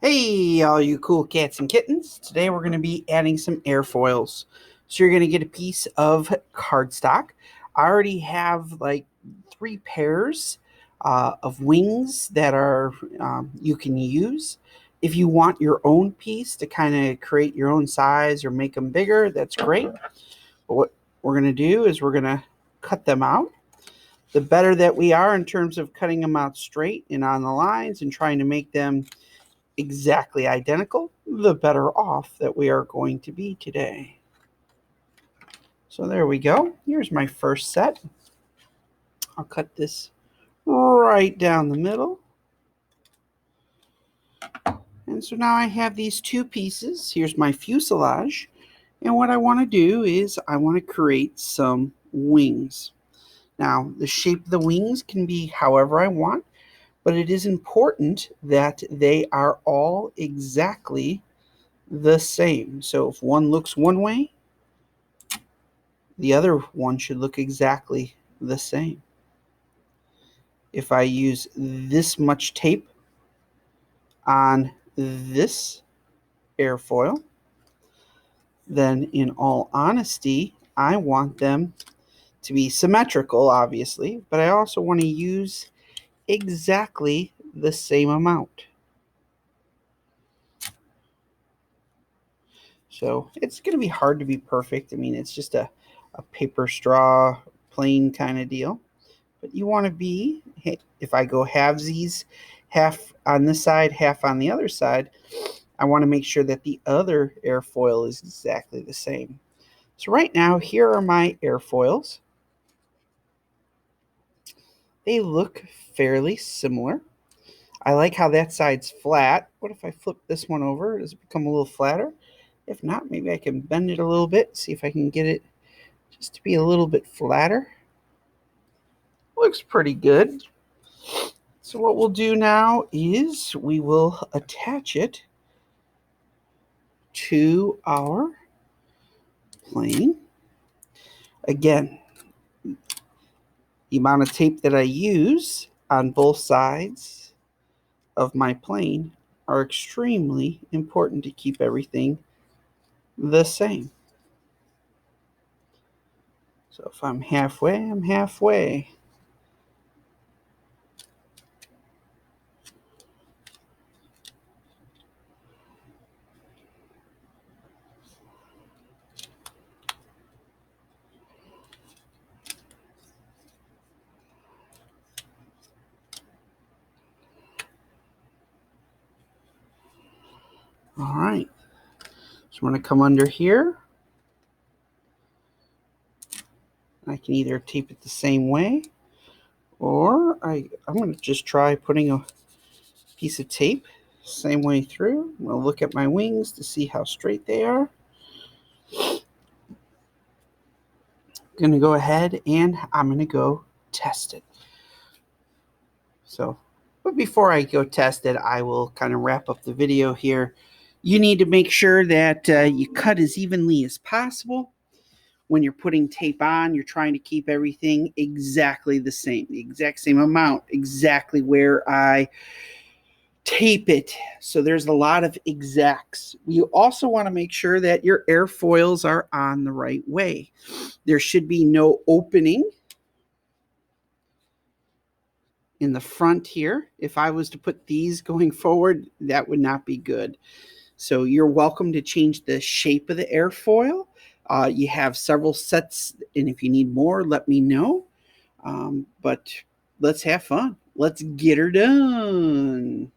Hey, all you cool cats and kittens. Today we're going to be adding some airfoils. So you're going to get a piece of cardstock. I already have like 3 pairs of wings that are you can use. If you want your own piece to kind of create your own size or make them bigger, that's great. But what we're going to do is we're going to cut them out. The better that we are in terms of cutting them out straight and on the lines and trying to make them exactly identical, the better off that we are going to be today. So there we go. Here's my first set. I'll cut this right down the middle. And so now I have these 2 pieces. Here's my fuselage. And what I want to do is I want to create some wings. Now, the shape of the wings can be however I want, but it is important that they are all exactly the same. So if one looks one way, the other one should look exactly the same. If I use this much tape on this airfoil, then in all honesty, I want them to be symmetrical, obviously, but I also want to use exactly the same amount. So it's going to be hard to be perfect. I mean, it's just a paper straw, plain kind of deal. But you want to be, if I go halvesies, half on this side, half on the other side, I want to make sure that the other airfoil is exactly the same. So right now, here are my airfoils. They look fairly similar. I like how that side's flat. What if I flip this one over? Does it become a little flatter? If not, maybe I can bend it a little bit, see if I can get it just to be a little bit flatter. Looks pretty good. So what we'll do now is we will attach it to our plane. Again, the amount of tape that I use on both sides of my plane are extremely important to keep everything the same. So if I'm halfway, I'm halfway. All right. So I'm going to come under here. I can either tape it the same way, or I'm going to just try putting a piece of tape same way through. I'm going to look at my wings to see how straight they are. I'm going to go ahead and I'm going to go test it. But before I go test it, I will kind of wrap up the video here. You need to make sure that you cut as evenly as possible. When you're putting tape on, you're trying to keep everything exactly the same, the exact same amount, exactly where I tape it. So there's a lot of exacts. You also want to make sure that your airfoils are on the right way. There should be no opening in the front here. If I was to put these going forward, that would not be good. So you're welcome to change the shape of the airfoil. You have several sets, and if you need more, let me know. But let's have fun. Let's get her done.